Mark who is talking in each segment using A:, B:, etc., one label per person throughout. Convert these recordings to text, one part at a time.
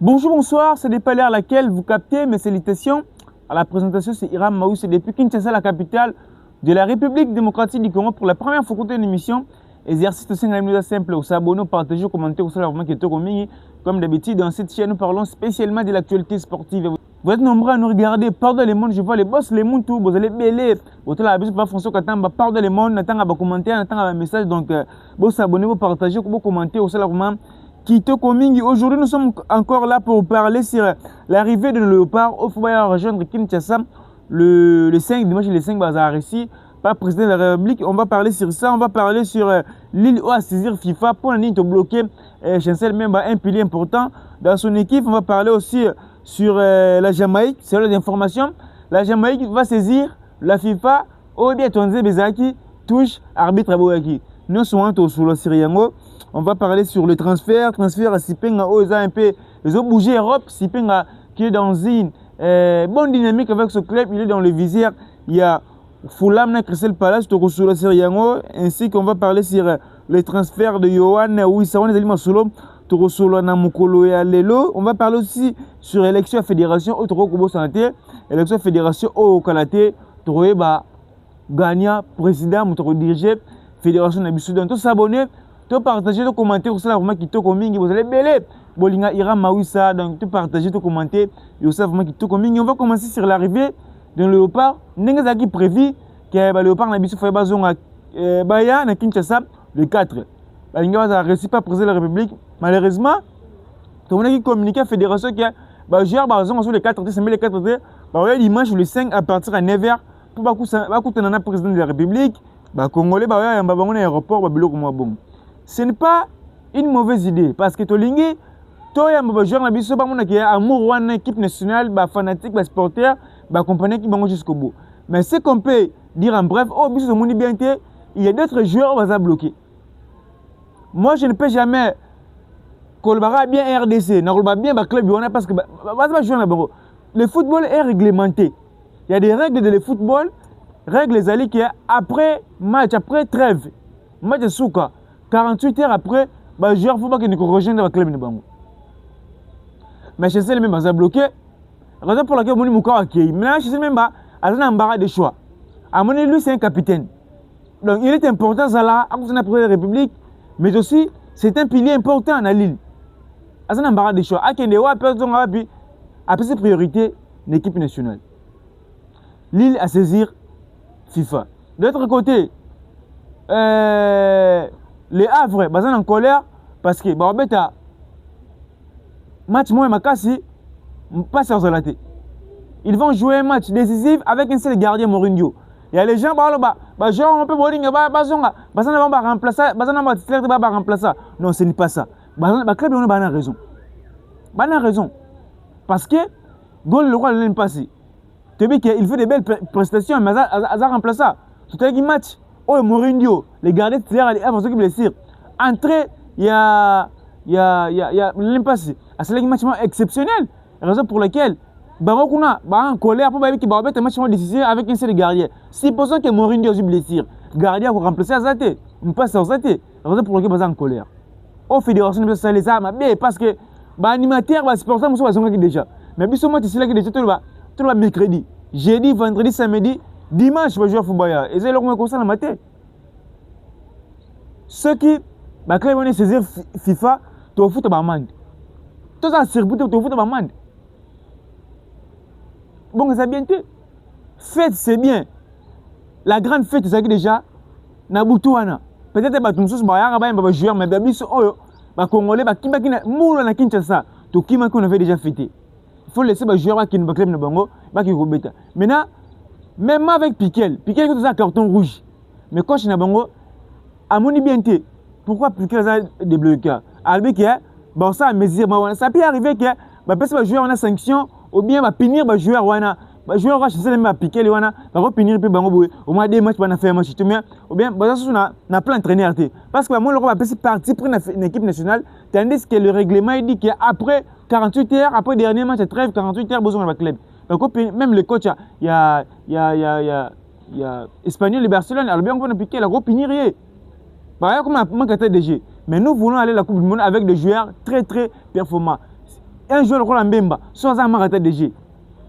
A: Bonjour, bonsoir, ce n'est pas l'heure à laquelle vous captez mes salutations. À la présentation, c'est Hiram Mahou, c'est depuis Kinshasa, la capitale de la République démocratique du Congo. Pour la première fois, écouter une émission, exercice de 5 minutes simple, vous abonnez, partagez, commentez, vous savez qui est commis. Comme d'habitude, dans cette chaîne, nous parlons spécialement de l'actualité sportive. Vous êtes nombreux à nous regarder partout le monde. Je vois les boss, les monde, tout. Vous allez bêler. Vous êtes là, François Katamba, partout le monde. N'attendez à commenter, n'attendez à message. Donc, vous abonnez, vous partagez, vous commentez, vous savez vraiment. Kito Komingi. Aujourd'hui, nous sommes encore là pour parler sur l'arrivée de Léopard au Foubaïa rejoindre Kinshasa le 5 dimanche, le 5 bazar ici, par président de la République. On va parler sur ça, on va parler sur l'île où à saisir FIFA pour la ligne de bloquer Chancel Memba, un pilier important dans son équipe. On va parler aussi sur la Jamaïque, c'est les informations. La Jamaïque va saisir la FIFA au bien Tonze Bezaki, touche arbitre Aboyaki. Nous sommes sur le Syriango. On va parler sur le transfert à Sipenga, un peu, ils ont bougé Europe, Sipenga qui est dans une bonne dynamique avec ce club, il est dans le visière. Il y a Foulam, Crystal Palace, Tokosula Seriango, ainsi qu'on va parler sur les transferts de Yohan, Ouissawan, Zalima Solo, Tokosula Namukolo et Alelo. On va parler aussi sur l'élection à fédération au Toko Kobo Santé, élection à fédération au Kalate, Toroeba, Gagna, président, Moutoro dirigé, fédération Nabisoudan. Tous s'abonner. Tu partager, tu commenter, vous savez vraiment qui te commingue, vous allez bêler. Bolinga Hiram Mahou ça, donc tu partager, tu commenter, vous savez vraiment qui te commingue. On va commencer sur l'arrivée d'un Léopard. N'engazaki prévu que Léopard n'a bisu fait bazonga Baya na Kinshasa le 4. Balinga va réussi pas président de la République. Malheureusement, tout le monde qui communique à la fédération qui a joué bazonga sur le 4, c'est le 4, bah dimanche le 5 à partir à 9h pour bakuta na président de la République, bah Congolais bah ya mbabongo na aéroport ba biloko mo bon. Ce n'est pas une mauvaise idée parce que Tolingi, toi, un joueur qui a amour d'une équipe nationale, fanatique, sporteur, compagnie qui va jusqu'au bout. Mais ce qu'on peut dire en bref, il y a d'autres joueurs qui vont bloquer. Moi, je ne peux jamais collaborer bien RDC, bien club parce que le football est réglementé. Il y a des règles de le football, règles les qui après match, après trêve, match de Souka. 48 heures après, le joueur ne faut pas qu'il rejoigne le club. Mais chez même a bloqué. Raison pour laquelle on a accueilli. Maintenant, chez même un embarras de choix. À mon avis, lui, c'est un capitaine. Donc, il est important, Zala, à cause de la République, mais aussi, c'est un pilier important dans l'île. À un embarras de choix. À Kendewa, personne a pu, après ses priorités, l'équipe nationale. L'île à saisir FIFA. De l'autre côté, les Havre, ils sont en colère parce que match moins makasi pas sur la tête. Ils vont jouer un match décisif avec un seul gardien Mourinho. Il y a les gens genre on peut remplacer. Non, ce n'est pas ça. Le club on a raison. Raison. Parce que Gol le roi l'aime passer. Tu dis qu'il fait des belles prestations mais ça remplace ça. Tout un match oh Mourinho, les gardiens titulaires avant ceux qui blessent. Entrée, il y a l'impasse. C'est un match exceptionnel. Raison pour laquelle Barokuna en colère pour que Barobet un match décisif avec un seul gardien. Si posons que Mourinho a blessé, gardien pour remplacer Azate, on passe à Azate. Raison pour laquelle Bazan en colère. Au fédération de ça les armes parce que animateur va supporter monsieur Bazonga déjà. Mais puis ce match c'est là que déjà tout le mercredi, jeudi, vendredi, samedi. Dimanche, je vais jouer à Foubaïa. Et c'est là qu'on a matin. Ceux qui, quand ils vont saisir FIFA, tu vas foutre ma amende. Tout ça, tu vas foutre ma amende. Bon, ça bien été. Fête, c'est bien. La grande fête, c'est déjà, Nabutouana. Peut-être que tu vas jouer, mais les Congolais, qui moulent na Kinshasa, tu qui qu'on avait déjà fêté. Il faut laisser les joueurs qui ne va pas maintenant, même avec Piquel qui a un carton rouge. Mais quand je suis Bango, à mon bien, pourquoi Piquel a débloqué? Albi qui est, bon, ça, ça peut arriver que le joueur a sanction, ou bien va punir le joueur. Le joueur va chercher à Piquel, va punir au moins 2 matchs pour faire un match. Ou bien, on a plein d'entraîneurs. Parce que moi, le roi va partir pour une équipe nationale, tandis que le règlement dit qu'après 48 heures, après le dernier match, trêve 48 heures, besoin de club. Donc, même le coach, il y a Espagnol et Barcelone, alors bien qu'on a piqué, il a repigné rien. Par exemple, comme un manque de DG. Mais nous voulons aller à la Coupe du Monde avec des joueurs très très performants. un joueur comme Mbemba, soit un marathon DG.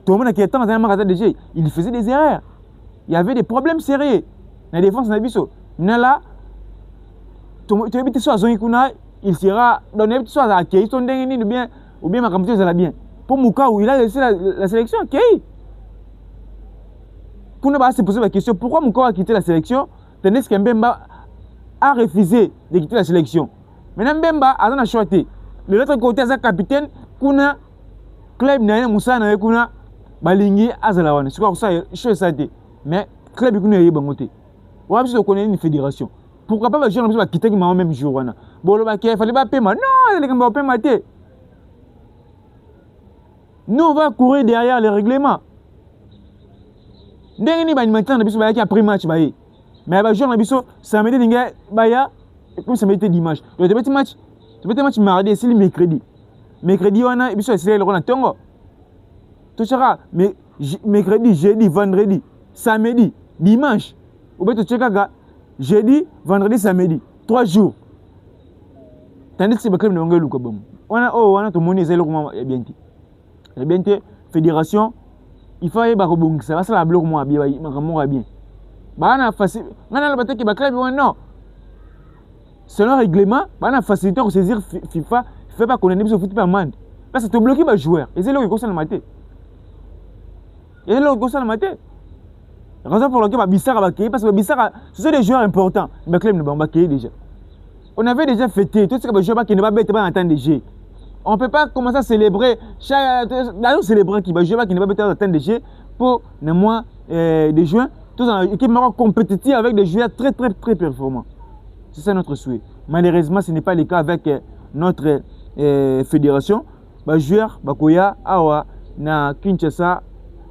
A: Tout le monde qui est un marathon DG, il faisait des erreurs. Il y avait des problèmes sérieux. La défense n'a pas mais là, tu habites soit Zoïkuna, il sera donné soit à Kei, son dernier ou bien ma campagne ça bien. Pour Mouka, où il a laissé la sélection, Kei. Kuna se poser la question pourquoi Mouka a quitté la sélection, tandis que Mbemba a refusé de quitter la sélection. Maintenant, Mbemba a choisi. De l'autre côté, sa capitaine, Kuna, club n'a Moussa n'a Kuna, Balingi, Azalawan. C'est quoi ça, je sais. Mais club Kuna est bon côté. On va se connaître une fédération. Pourquoi pas les gens qui quitter le même jour? Bon, il fallait pas payer. Non, les gens ne peuvent pas payer. Nous, on va courir derrière les règlements. Dès que nous avons maintenant après match, mais les gens qui ont samedi, et puis ça mettait dimanche. Le match mardi, c'est le mercredi. Mercredi, on a le Tongo. Tout sera mercredi, jeudi, vendredi, samedi, dimanche. Ou bien tu checkes jeudi, vendredi, samedi. 3 jours. Tandis que c'est le club de Ngelu. On a tout le monde, c'est le bien. Le bien, fédération, il faut aller au bon. Ça va, ça va bloquer moi bien. On a facile. On a le bâtiment qui va club, non. Selon le règlement, on a facilité à saisir FIFA. Il ne fait pas qu'on ait besoin de foot par man. Parce que tu bloqué les joueurs. Et c'est là où il faut le mater. Et là où il faut le mater. La raison pour laquelle Bissara va créer, parce que Bissara, ce sont des joueurs importants. Le club ne va pas créer déjà. On avait déjà fêté, tout ce que les joueurs qui ne va pas être en temps de jeu. On ne peut pas commencer à célébrer, célébrer qui va jouer qui ne va pas être en temps de jeu pour le mois de juin, tout en équipe compétitive avec des joueurs très performants. C'est ça notre souhait. Malheureusement, ce n'est pas le cas avec notre fédération. Les joueurs, Bakoya, Awa, na Kinshasa,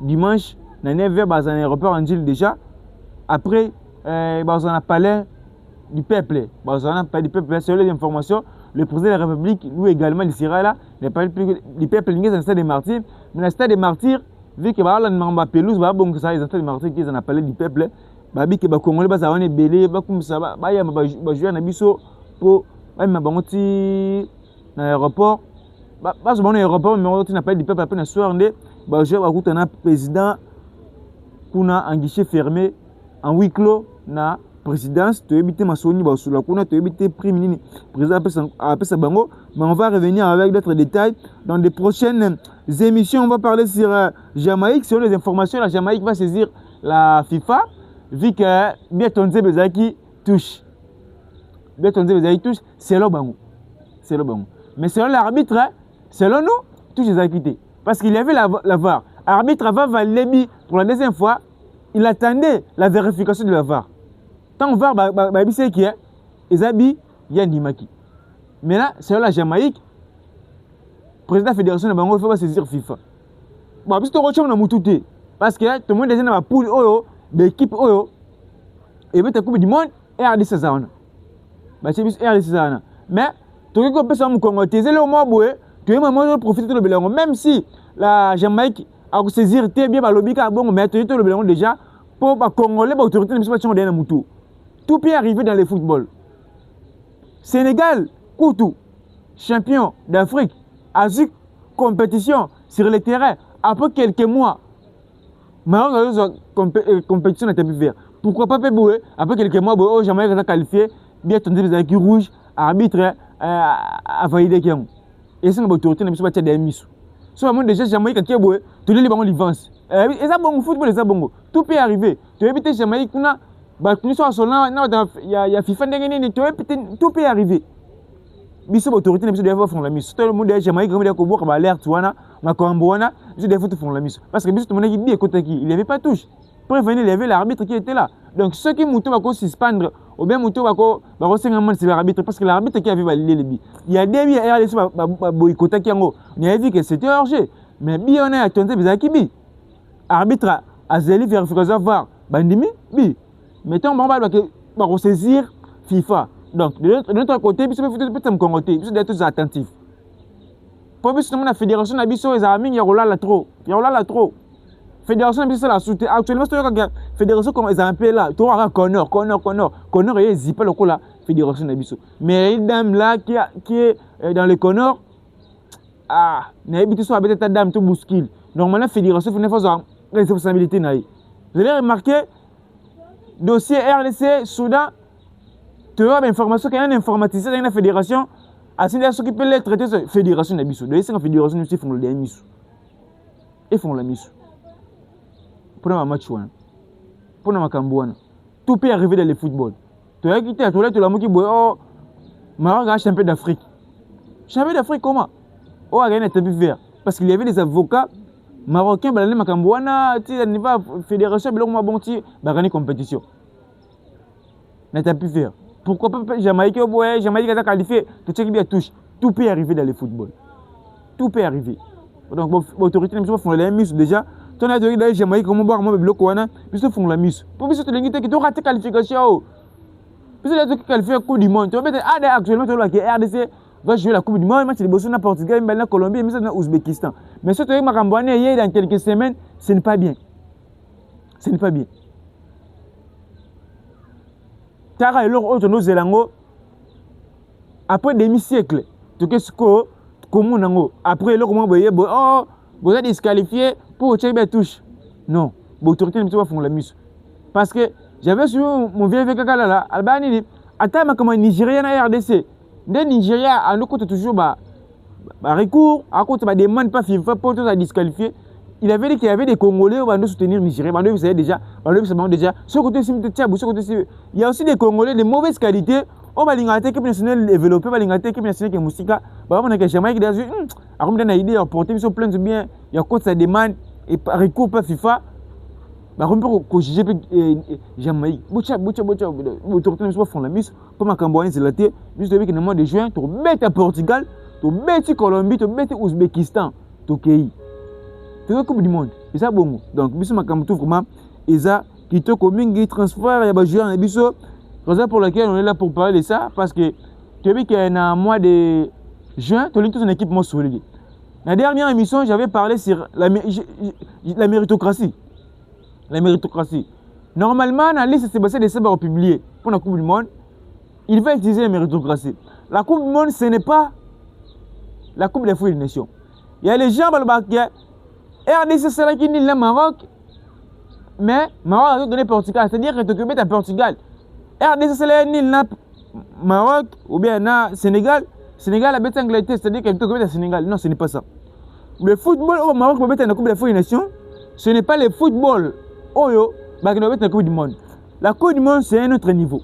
A: dimanche, na 9h, dans un aéroport en Gilles déjà. Après, dans un palais du peuple. Dans un palais du peuple, selon les informations, le président de la République, lui également, il sera là. Le peuple, il est dans le stade des martyrs. Mais le stade des martyrs, vu que les pelouse, les stade des martyrs qui sont dans le palais du peuple, les Congolais, ils sont belés, ils sont joués pour l'aéroport. Parce que l'aéroport, mais on n'a pas du peuple après le soir, le président qui a un guichet fermé en huis clos na présidence, tu éviter ma soni, tu éviter prime président après ça bango. Mais on va revenir avec d'autres détails dans des prochaines émissions. On va parler sur Jamaïque, sur les informations. La Jamaïque va saisir la FIFA vu que Biatonze Bezaki touche. Biatonze Bezaki touche, c'est le bango. C'est le bango. Mais selon l'arbitre, selon nous, touche les acquités. Parce qu'il y avait la VAR. L'arbitre va valider pour la deuxième fois. Il attendait la vérification de la VAR. Tant VAR, c'est qui est Ezabi Yandimaki. Mais là, selon la Jamaïque, le président de la fédération de Bango, il faut saisir FIFA. Bon, puis c'est un peu de parce que tout le monde est dans la poule d'équipe et puis la Coupe du Monde et RDC Zana. C'est RDC Zana. Mais, tout le monde peut s'en Congo. Tu es le moment où tu es profiter de l'Obélango. Même si la Jamaïque a saisir bien Balobika, bon, mais tu es le Obélango déjà pour les Congolais, les autorités ne sont pas dans le tout peut arriver dans le football. Sénégal, Koutou, champion d'Afrique, Azik, compétition sur le terrain. Après quelques mois, Maroc compétition n'a pas pu faire. Pourquoi pas Péboué? Après quelques mois, Jamaïque a qualifié, bien tombé des équipes rouges, arbitre a validé qu'il y a. Et c'est une autorité ne sont pas des missions. Soit moi déjà Jamaïque qui est beau, tous les ballons l'ivance. Et ça bon football, et ça bon. Tout peut arriver. Tu évites Jamaïque kuna bah nous sommes sur là, il y a FIFA ndengene, tout peut arriver. Biso autorité ne peut pas faire la mission. Tout le monde est Jamaïque comme des cobois comme alerte wana, ma wana, je dois faire la mission. Parce que biso tout le monde est bien côté qui, il n'y avait pas touche. Prévenir lever l'arbitre qui était là. Donc ceux qui mouton va suspendre ou bien mouton va renseigner c'est l'arbitre parce que l'arbitre qui avait validé le but. Il y a des biens RDC va boycotter qui en on a dit que c'était hors-jeu. Mais bien on a attendu bizarre qui bi. Arbitre a zéli vérification voir bandimi bi. Mettons bon va saisir FIFA. Donc de l'autre côté biso peut-être me congoter, biso d'être tous attentifs. Pour biso la fédération na biso les amis il y a là trop. Il y a là trop. Fédération biso la soutien actuellement c'est la fédération comme ils appellent là, tu auras Connor et zipa le la fédération na biso. Mais une dame là qui est dans le Connor ah nayebi te so abete ta dame to bouscule normalement fédération faut faire responsabilité na ye. Vous avez remarqué dossier RDC Soudan tu as information qu'il y a un informaticien dans la fédération à ce qui peut les traiter fédération na biso de la fédération nous font le misu et font la misu pour un match pour un Cambouana tout peut arriver dans le football. Tu as quitté à toi tu l'as moqué oh Maroc a champion d'Afrique. Champion d'Afrique comment? Oh a gagné tapis vert parce qu'il y avait des avocats marocains balalé Makambouana tu sais niveau fédération belong ma bon ti ba gagner compétition. Na tapis vert. Pourquoi pas Jamaïque au boy Jamaïque a qualifié tu sais qu'il bien touche tout peut arriver dans le football. Tout peut arriver. Donc l'autorité ne font la mise déjà. Tu as dit d'aller Jamaïque comment boire moi bloc wana puis font la mise. Pour que tu l'ingité que tu raté qualification. Puis là tu qualifié Coupe du monde. Tu vas mettre actuellement tu vois que RDC va jouer la Coupe du monde, match de Botswana, Portugal, maintenant Colombie, mais ça dans Ouzbékistan. Mais ce que tu as Makambouane hier dans quelques semaines, ce n'est pas bien. Ce n'est pas bien. Tara et l'autre autre nos Zélango après demi-siècle, tu sais que comment nango après l'autre comment boyer oh vous êtes disqualifié pour Tchèque touche. Non, l'autorité ne peut pas faire la mise. Parce que j'avais sur mon vieux Kaka là, Albanie dit attends comment Nigérien à RDC. Dans Nigeria, à nous côté toujours recours, à côté des demande pas FIFA pour tout à disqualifier. Il avait dit qu'il y avait des Congolais qui vont soutenir Nigeria. Vous savez déjà, déjà. Ce côté il y a aussi des Congolais de mauvaise qualité. On va l'ingater l'équipe nationale développée, on va l'ingater l'équipe nationale qui est Moussika. On a Jamaïque qui a dit, on a une idée, porter sur plein de bien. Il y a quoi ça demande et recours pas FIFA. On peut juger Jamaïque. L'autorité ne peut pas faire la mise. Pour ma Cambouane, c'est la tête. Juste depuis le mois de juin, tu bêtes à Portugal, tu bêtes à Colombie, tu bêtes à Ouzbékistan, tu Kei. C'est la Coupe du Monde. C'est ça bon. Donc, biso ma Cambouane vraiment, Eza, qui te commune, qui transfère, il y a joueur en biso. Raison pour laquelle on est là pour parler de ça, parce que tu as vu qu'il y a un mois de juin, tu as toute une équipe solide. La dernière émission, j'avais parlé sur la méritocratie. La méritocratie. Normalement, dans la liste Sébastien de Seba publié pour la Coupe du Monde, il va utiliser la méritocratie. La Coupe du Monde, ce n'est pas la Coupe des Fruits des Nations. Il y a les gens qui RDC, c'est là qui dit le Maroc, mais Maroc a donné Portugal. C'est-à-dire que tu es à Portugal. RDC, c'est là qui dit le Maroc ou bien le Sénégal. Sénégal a bêté Angleterre, c'est-à-dire que tu es à Sénégal. Non, ce n'est pas ça. Le football au Maroc peut mettre dans la Coupe des Fruits des Nations. Ce n'est pas le football Oyo qui doit mettre la Coupe du Monde. La Coupe du Monde, c'est un autre niveau.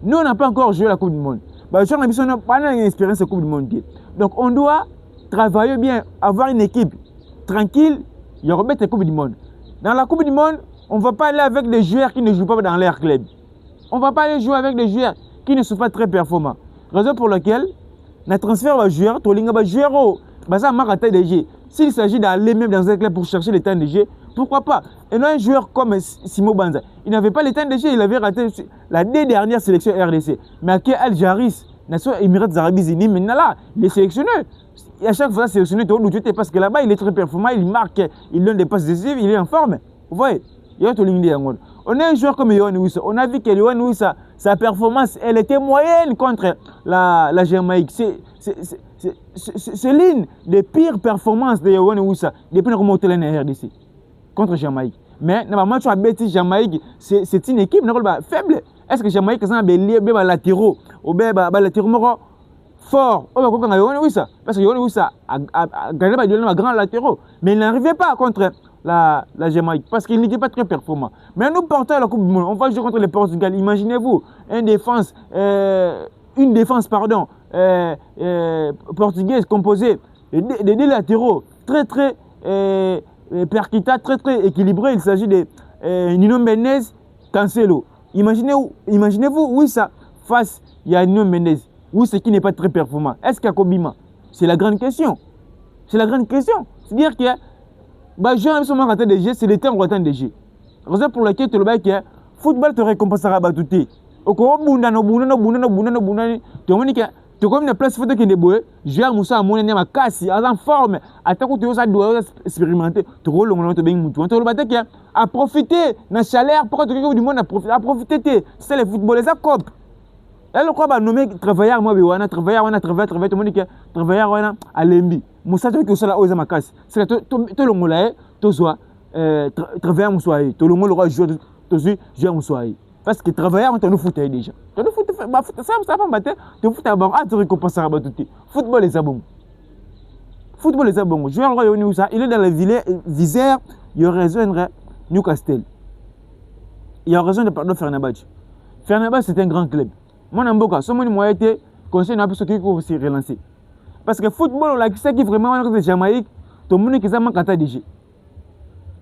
A: Nous, on n'a pas encore joué la Coupe du Monde. On n'a pas une expérience de la Coupe du Monde. Donc, on doit travailler bien, avoir une équipe tranquille, il y aura la Coupe du Monde. Dans la Coupe du Monde, on ne va pas aller avec des joueurs qui ne jouent pas dans leur club. On ne va pas aller jouer avec des joueurs qui ne sont pas très performants. Raison pour laquelle, le transfert de joueurs, ça marque à DG. S'il s'agit d'aller même dans un club pour chercher le temps de jeu, pourquoi pas? Et non, un joueur comme Simo Banza, il n'avait pas le temps de jeu, il avait raté la dernière sélection RDC. Mais à Al Jaris, Nation Émirats Arabes Unis, maintenant là, il est sélectionné. Et à chaque fois sélectionné, parce que là-bas, il est très performant, il marque, il donne des passes décisives, il est en forme. Vous voyez? Il y a tout le monde. On a un joueur comme Yohan Wissa. On a vu que Yohan Wissa, sa performance, elle était moyenne contre la Jamaïque. C'est l'une des pires performances de Yohan Wissa depuis qu'on monte la RDC contre Jamaïque. Mais normalement, tu as bêti Jamaïque, c'est une équipe faible. Est-ce que Jamaïque a des latéraux ou des latéraux forts? Parce que Yohan Wissa a gagné des grands latéraux. Mais il n'arrivait pas contre la Jamaïque parce qu'il n'était pas très performant. Mais nous portons à la Coupe du Monde, on va jouer contre le Portugal. Imaginez-vous, une défense portugaise composée de deux latéraux très percutant, très équilibré. Il s'agit de Nuno Mendes, Cancelo. Imaginez-vous, oui, ça face il y a Nuno Mendes. Oui, ce qui n'est pas très performant. Est-ce qu'il y a Kobima? C'est la grande question. C'est la grande question. C'est-à-dire que c'est le temps de des jeux. Raison pour laquelle tu le que football te récompensera batouté. Au courant tu comme une place photo qui est beau, joueur Moussa Amouné n'est pas cassé, en forme, à ta côté ça doit expérimenter, tu roules on te bien moutou. Tu le à profiter dans chaleur pour que du monde à profiter, c'est le football ça cop. Là, le quoi, nommé travailleur, moi, travailleur, tout le monde dit travailleur, à l'embi. Moussa, tu as ça là, aux amakas. C'est que tout le monde là, tout soit travailleur, moussa, tout le monde aura joué, tout jouer, moussa. Parce que travailleur, on te nous fout déjà. Tu nous fout, ça va battre, tu fout à bon, tu récompenses à battre. Football est bon. Football est bon. Joueur, il est dans le viseur, il y a raison de Newcastle. Il y a raison de pardon Fenerbahçe. Fenerbahçe, c'est un grand club. Mon amboka, ce moment moi été conseil n'a pas ce qui faut se relancer. Parce que football là, c'est qui vraiment de Jamaïque, tout le monde qui s'aime quand DG.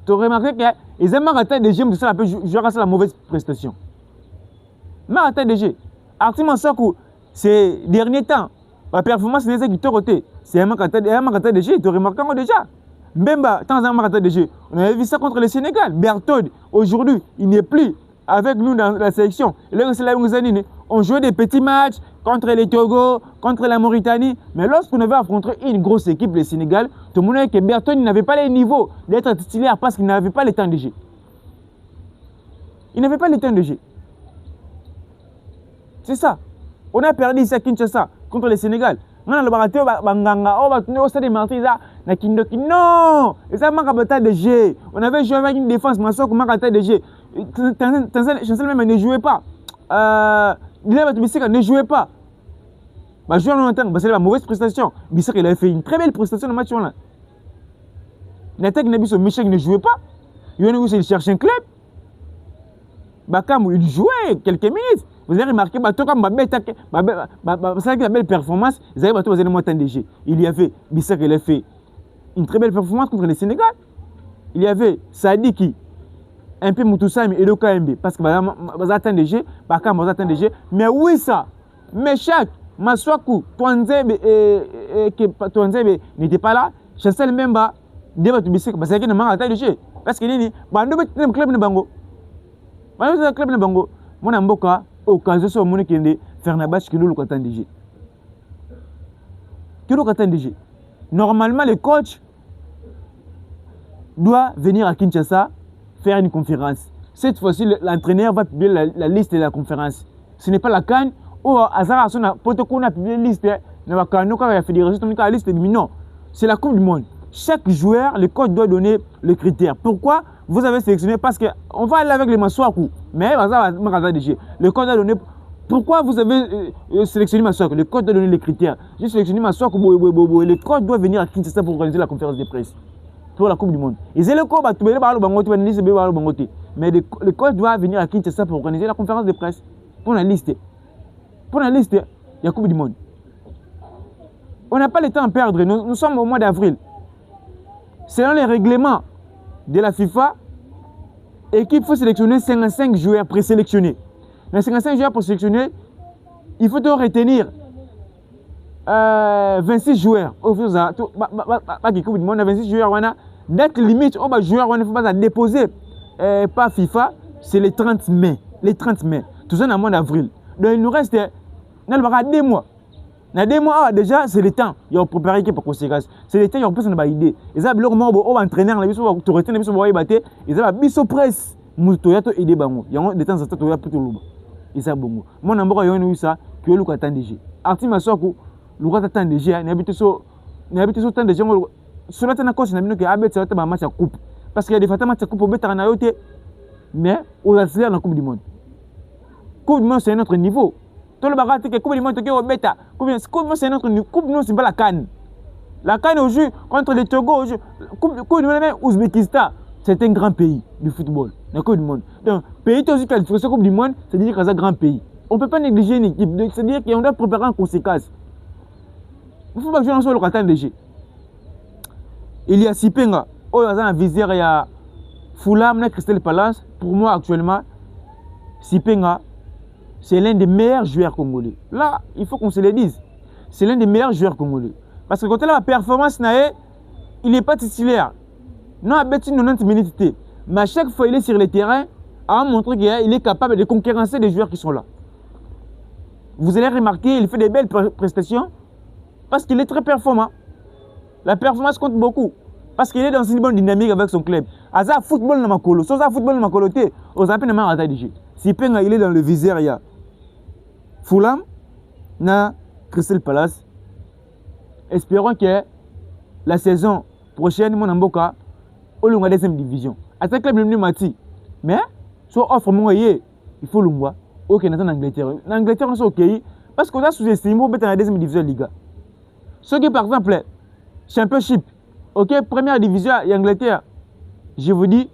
A: Tu as remarqué qu'ils aiment quand DG, mais ça peut jouer à la mauvaise prestation. Mais quand DG, Artima Sakou, ces derniers temps, la performance n'est qui te côté, c'est un quand DG, tu as remarqué déjà. Mbemba, tant en DG, on avait vu ça contre le Sénégal. Berthold, aujourd'hui, il n'est plus avec nous dans la sélection. On jouait des petits matchs contre les Togo, contre la Mauritanie. Mais lorsqu'on avait affronté une grosse équipe, le Sénégal, tout le monde savait que Berthold n'avait pas les niveaux d'être titulaire parce qu'il n'avait pas le temps de jeu. Il n'avait pas le temps de jeu. C'est ça. On a perdu ici à Kinshasa contre le Sénégal. On a le baraté, on s'est démarqué ça. Non! Et ça manque à de jeu. On avait joué avec une défense, mais ça manque à de jeu. Chancel même ne jouait pas. Ne jouait pas. Bah, joueur longtemps, c'est la mauvaise prestation. Bissek, il avait fait une très belle prestation dans le match là. Natek Nabiso Michel ne jouait pas. Il cherche un club. Bakam, il jouait quelques minutes. Vous avez remarqué, c'est la belle performance. Ils avaient battu les montagnes de jeu. Il y avait Bissek, il a fait une très belle performance contre le Sénégal. Il y avait Sadiki, un peu Moutoussami et le KMB. Parce que vous attendez des jeux, Bakam, vous attendez des jeux. Mais oui, ça. Mais chaque Maswaku, Touanzebe n'était pas là. Chancel Memba, débat Bissek, parce qu'il ne manque pas de jeu. Parce qu'il est un club de Bango. Un club de Bango. Mon amboka, occasion sur mon équipe, Fenerbahçe qui nous le attend déjà. Qui nous attend déjà. Normalement, le coach doit venir à Kinshasa faire une conférence. Cette fois-ci, l'entraîneur va publier la liste de la conférence. Ce n'est pas la CAN. Ou Azara Sona, Potoko a publié la liste de la fédération, la liste de non. C'est la Coupe du Monde. Chaque joueur, le coach doit donner le critère. Pourquoi vous avez sélectionné? Parce qu'on va aller avec les Maswaku. Mais le coach doit donner. Pourquoi vous avez sélectionné Maswaku? Le coach doit donner les critères. J'ai sélectionné Maswaku. Le coach doit venir à Kinshasa pour organiser la conférence de presse pour la Coupe du Monde. Mais le coach doit venir à Kinshasa pour organiser la conférence de presse pour la liste. Pour la liste, il y a la Coupe du Monde. On n'a pas le temps à perdre. Nous sommes au mois d'avril. Selon les règlements de la FIFA, l'équipe faut sélectionner 55 joueurs présélectionnés. Dans 55 joueurs présélectionnés, il faut retenir 26 joueurs. Pas de Coupe du Monde, 26 joueurs. Date limite, on va jouer, on ne faut pas déposer par FIFA, c'est le 30 mai. Les 30 mai. Tout ça dans le mois d'avril. Donc il nous reste 2 mois. Dans 2 mois, déjà, c'est le temps. Il y a préparé pour conséquence. C'est le temps, il y a une idée. Ils ont un entraîneur, ils ont un presse. Moutoyato et des bangos. Il y a des temps, ça a plutôt lourd. Et ça, bon. Mon amour, il y a eu ça, que le attend déjà. Artima Soko, le attend déjà, n'habite sur tant de gens. Sur la cause, il y a un match à coupe. Parce qu'il y a des matchs à coupe au bétar en ayoté. Mais, aux accélères dans la Coupe du Monde. Coupe du Monde, c'est un autre niveau. Tout le bagarre, c'est Coupe du Monde, au bêta. Coupe du Monde, c'est un autre niveau. Coupe du Monde, c'est pas la Cannes. La Cannes au jeu contre les Togo, Coupe du Monde, Ouzbékistan, c'est un grand pays du football. La Coupe du Monde. Donc, pays aussi qualifié sur la Coupe du Monde, c'est-à-dire que c'est un grand pays. On ne peut pas négliger une équipe. C'est-à-dire qu'on doit préparer en conséquence. Il ne faut pas jouer sur le ratant de jeu. Il y a Sipenga, il y a un visière, il y a Foulam, Crystal Palace. Pour moi, actuellement, Sipenga, c'est l'un des meilleurs joueurs congolais. Là, il faut qu'on se le dise. C'est l'un des meilleurs joueurs congolais. Parce que quand il a la performance, il n'est pas titulaire. Non, il a 90 minutes. Mais à chaque fois qu'il est sur le terrain, à montrer qu'il est capable de concurrencer les joueurs qui sont là. Vous allez remarquer, il fait des belles prestations parce qu'il est très performant. La performance compte beaucoup parce qu'il est dans une bonne dynamique avec son club. Aza football na makolo, soza football na makolo te, aux appels na marata de jeu. Si Penga il est dans le viseur, il y a Fulham, na Crystal Palace. Espérons que la saison prochaine, mon amboka, au long de la deuxième division. À ce club, le mati. Mais, soit offre mon il faut l'umwa. Ok, nous sommes en Angleterre. En Angleterre, nous sommes ok. Parce qu'on a sous-estimé, on peut être dans la deuxième division de Liga. Ce qui, par exemple, Championship, ok, première division Angleterre, je vous dis,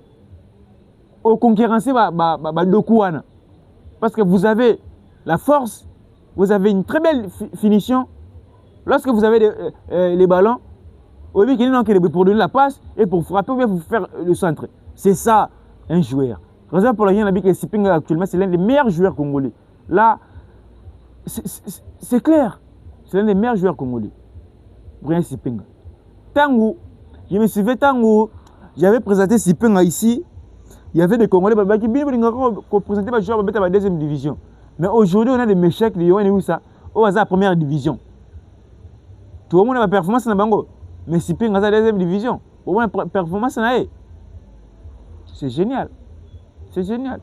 A: au concurrencer, parce que vous avez la force, vous avez une très belle finition. Lorsque vous avez les ballons, au lieu qu'il y ait pour donner la passe et pour frapper ou bien pour faire le centre. C'est ça, un joueur. Raison pour laquelle on a dit que Sipinga actuellement, c'est l'un des meilleurs joueurs congolais. Là, c'est clair. C'est l'un des meilleurs joueurs congolais. Brian Sipinga. Tango, je me souviens, Tango, j'avais présenté Sipinga ici. Il y avait des Congolais qui présentaient les joueurs de la deuxième division. Mais aujourd'hui, on a des méchecs, des Yohan et où ça, au hasard première division. Tout le monde a une performance dans le bango. Mais Sipinga dans la deuxième division. Au moins, une performance dans la. C'est génial. C'est génial.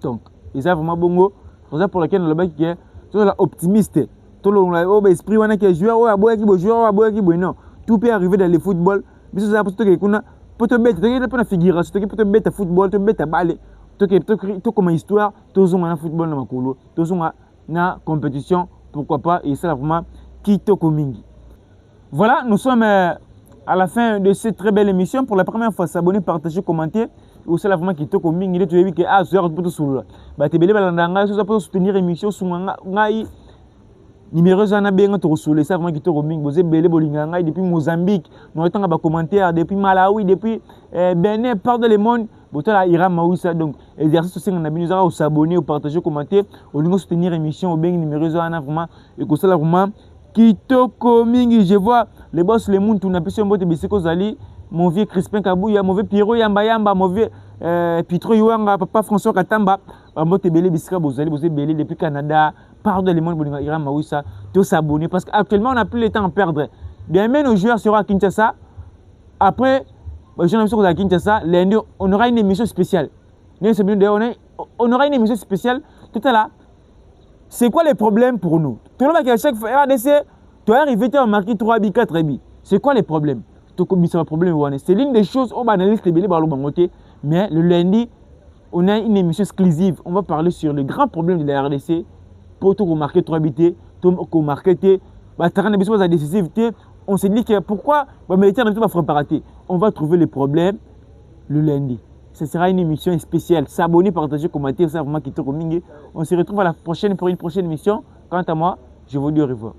A: Donc, ils ont vraiment bongo. C'est ça pour laquelle on a dit que c'est optimiste. Tout le monde a esprit, on a qui joueur, on a boire qui joueur, on a boire qui non. Tout peut arriver dans le football. Mais c'est ça pour que pour te mettre, tu peux figurer, tu peux te mettre football, tu peux mettre balle, tu peux comme histoire, tu peux jouer football dans ma colo, tu peux jouer dans compétition, pourquoi pas, et c'est vraiment qui te commingi. Voilà, nous sommes à la fin de cette très belle émission. Pour la première fois, s'abonner, partager, commenter. Ou c'est la vraiment qui te commingi. Tu as vu que ah, c'est pour te soulever. Bah, tu es belé balandanga, tu peux soutenir l'émission sur ngai. Numéro zana bien te soulever, ça vraiment qui te commingi. Vous êtes belé bolinganga depuis Mozambique, nous étant à commentaire depuis Malawi, depuis Benin, par de le monde. Botala ira maouissa donc exercice aussi on a bien nous s'abonner ou partager commenter au lieu de soutenir l'émission au bien numéro zana vraiment et que ça là vraiment Kitoko mingi, je vois les boss, les moun, tout n'a pas de bisiko zali, mon vieux Crispin Kabouya, mon vieux Pierrot Yamba, mon vieux Pitro Yuanga, papa François Katamba, mon te belé bisika bozali, vous êtes belé depuis Canada, pardon les monde, ira maouissa, tous s'abonner parce qu'actuellement on n'a plus le temps à perdre. Bien, mais nos joueurs seront à Kinshasa. Après, je n'ai pas à Kinshasa, lundi, on aura une émission spéciale. On aura une émission spéciale tout à l'heure. C'est quoi les problèmes pour nous? Tout le monde qui a chaque fois RDC, tu es arrivé, tu as marqué 3 bi, 4 bi. C'est quoi les problèmes? C'est l'une des choses, on va analyser les ballons, mais le lundi, on a une émission exclusive. On va parler sur les grands problèmes de la RDC. Pour tout marquer 3 BT, tout marquer, on s'est dit que pourquoi le militaire ne va pas rater. On va trouver les problèmes le lundi. Ce sera une émission spéciale. S'abonner, partager, commenter, ça vraiment qui te commingue. On se retrouve à la prochaine pour une prochaine émission. Quant à moi, je vous dis au revoir.